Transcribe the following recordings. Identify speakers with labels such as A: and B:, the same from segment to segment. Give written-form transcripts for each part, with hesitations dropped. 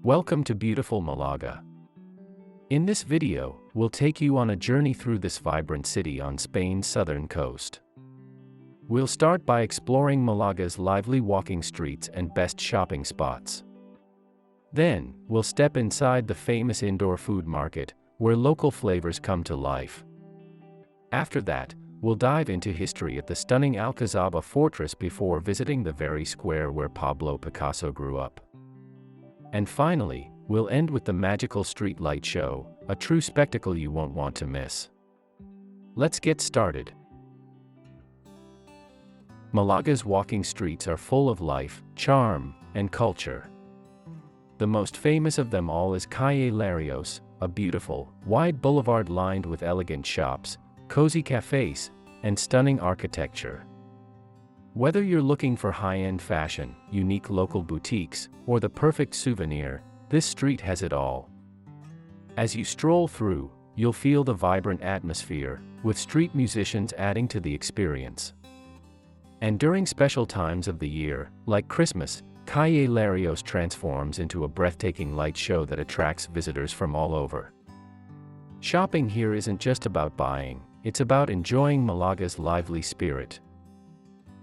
A: Welcome to beautiful Malaga. In this video, we'll take you on a journey through this vibrant city on Spain's southern coast. We'll start by exploring Malaga's lively walking streets and best shopping spots. Then, we'll step inside the famous indoor food market, where local flavors come to life. After that, we'll dive into history at the stunning Alcazaba fortress before visiting the very square where Pablo Picasso grew up. And finally, we'll end with the magical street light show, a true spectacle you won't want to miss. Let's get started. Malaga's walking streets are full of life, charm, and culture. The most famous of them all is Calle Larios, a beautiful, wide boulevard lined with elegant shops, cozy cafes, and stunning architecture. Whether you're looking for high-end fashion, unique local boutiques, or the perfect souvenir, this street has it all. As you stroll through, you'll feel the vibrant atmosphere, with street musicians adding to the experience. And during special times of the year, like Christmas, Calle Larios transforms into a breathtaking light show that attracts visitors from all over. Shopping here isn't just about buying, it's about enjoying Malaga's lively spirit.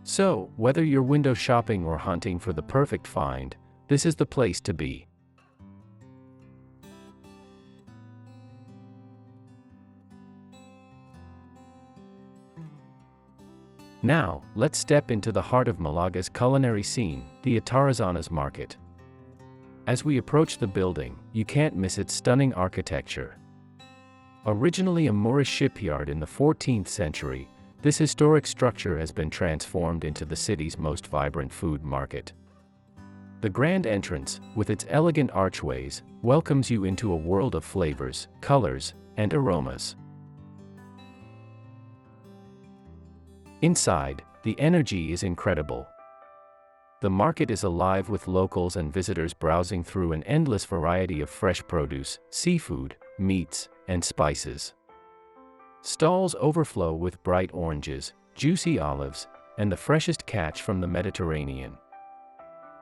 A: So, whether you're window shopping or hunting for the perfect find, this is the place to be. Now, let's step into the heart of Malaga's culinary scene, the Atarazanas Market. As we approach the building, you can't miss its stunning architecture. Originally a Moorish shipyard in the 14th century, this historic structure has been transformed into the city's most vibrant food market. The grand entrance, with its elegant archways, welcomes you into a world of flavors, colors, and aromas. Inside, the energy is incredible. The market is alive with locals and visitors browsing through an endless variety of fresh produce, seafood, meats, and spices. Stalls overflow with bright oranges, juicy olives, and the freshest catch from the Mediterranean.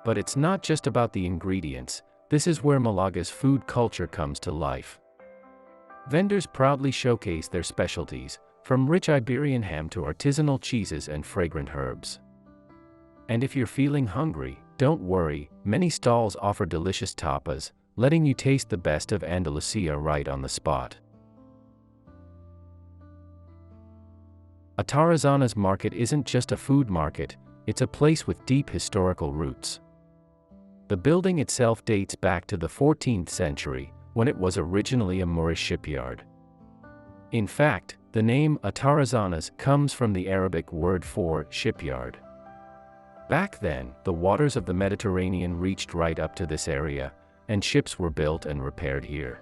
A: But it's not just about the ingredients, this is where Malaga's food culture comes to life. Vendors proudly showcase their specialties, from rich Iberian ham to artisanal cheeses and fragrant herbs. And if you're feeling hungry, don't worry, many stalls offer delicious tapas, letting you taste the best of Andalusia right on the spot. Atarazanas Market isn't just a food market, it's a place with deep historical roots. The building itself dates back to the 14th century, when it was originally a Moorish shipyard. In fact, the name Atarazanas comes from the Arabic word for shipyard. Back then, the waters of the Mediterranean reached right up to this area, and ships were built and repaired here.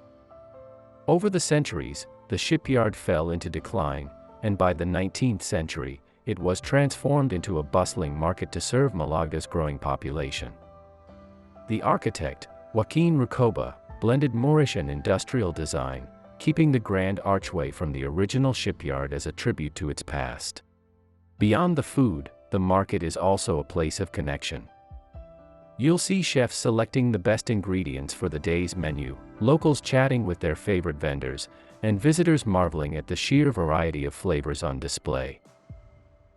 A: Over the centuries, the shipyard fell into decline, and by the 19th century, it was transformed into a bustling market to serve Malaga's growing population. The architect, Joaquin Recoba, blended Moorish and industrial design, keeping the grand archway from the original shipyard as a tribute to its past. Beyond the food, the market is also a place of connection. You'll see chefs selecting the best ingredients for the day's menu, locals chatting with their favorite vendors, and visitors marveling at the sheer variety of flavors on display.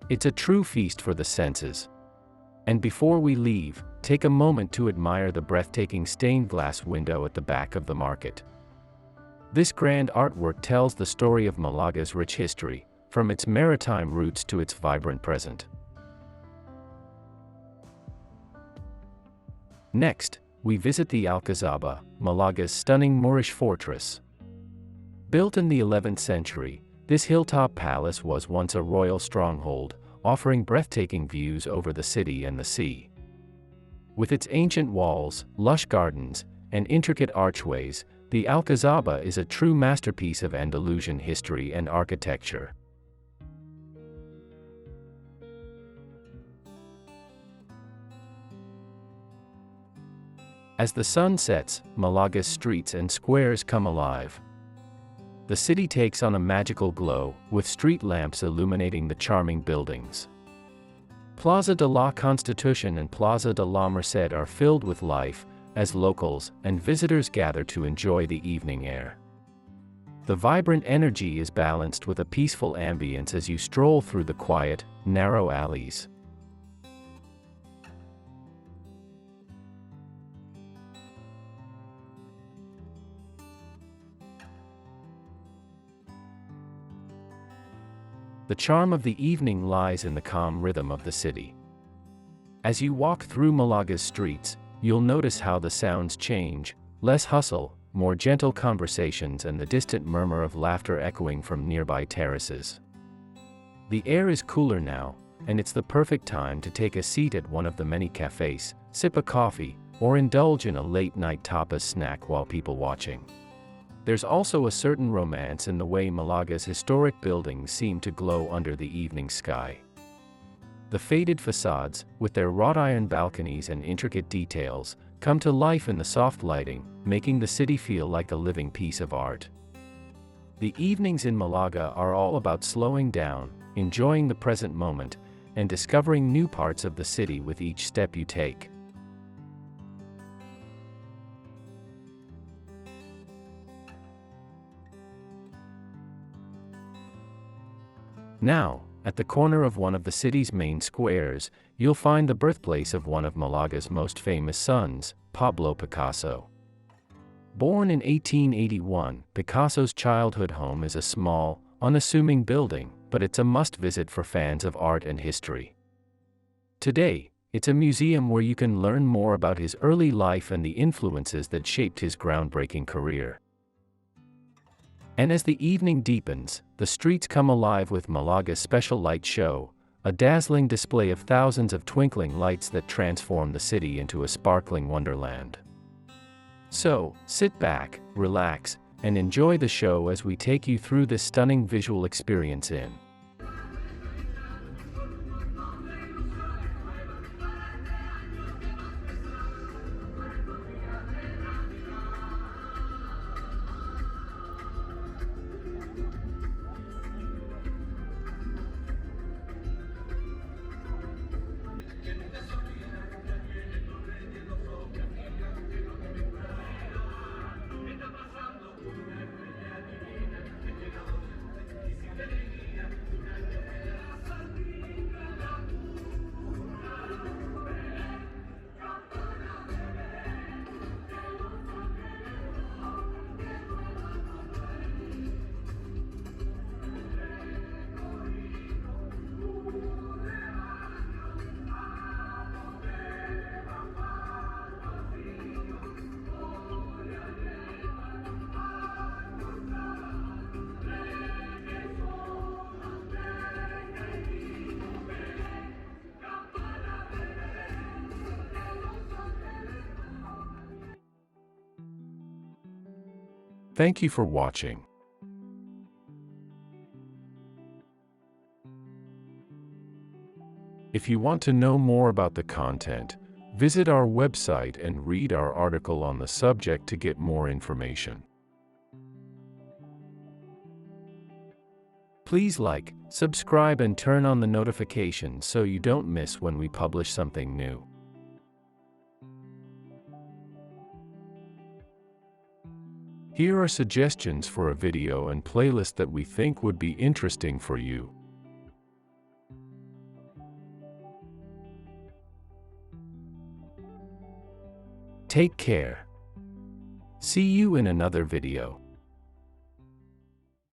A: It's a true feast for the senses. And before we leave, take a moment to admire the breathtaking stained glass window at the back of the market. This grand artwork tells the story of Malaga's rich history, from its maritime roots to its vibrant present. Next, we visit the Alcazaba, Malaga's stunning Moorish fortress. Built in the 11th century, this hilltop palace was once a royal stronghold, offering breathtaking views over the city and the sea. With its ancient walls, lush gardens, and intricate archways, the Alcazaba is a true masterpiece of Andalusian history and architecture. As the sun sets, Malaga's streets and squares come alive. The city takes on a magical glow, with street lamps illuminating the charming buildings. Plaza de la Constitución and Plaza de la Merced are filled with life, as locals and visitors gather to enjoy the evening air. The vibrant energy is balanced with a peaceful ambience as you stroll through the quiet, narrow alleys. The charm of the evening lies in the calm rhythm of the city. As you walk through Malaga's streets, you'll notice how the sounds change: less hustle, more gentle conversations, and the distant murmur of laughter echoing from nearby terraces. The air is cooler now, and it's the perfect time to take a seat at one of the many cafes, sip a coffee, or indulge in a late-night tapas snack while people watching. There's also a certain romance in the way Malaga's historic buildings seem to glow under the evening sky. The faded facades, with their wrought iron balconies and intricate details, come to life in the soft lighting, making the city feel like a living piece of art. The evenings in Malaga are all about slowing down, enjoying the present moment, and discovering new parts of the city with each step you take. Now, at the corner of one of the city's main squares, you'll find the birthplace of one of Malaga's most famous sons, Pablo Picasso. Born in 1881, Picasso's childhood home is a small, unassuming building, but it's a must-visit for fans of art and history. Today, it's a museum where you can learn more about his early life and the influences that shaped his groundbreaking career. And as the evening deepens, the streets come alive with Malaga's special light show, a dazzling display of thousands of twinkling lights that transform the city into a sparkling wonderland. So, sit back, relax, and enjoy the show as we take you through this stunning visual experience in Thank you for watching. If you want to know more about the content, visit our website and read our article on the subject to get more information. Please like, subscribe, and turn on the notifications so you don't miss when we publish something new. Here are suggestions for a video and playlist that we think would be interesting for you. Take care. See you in another video.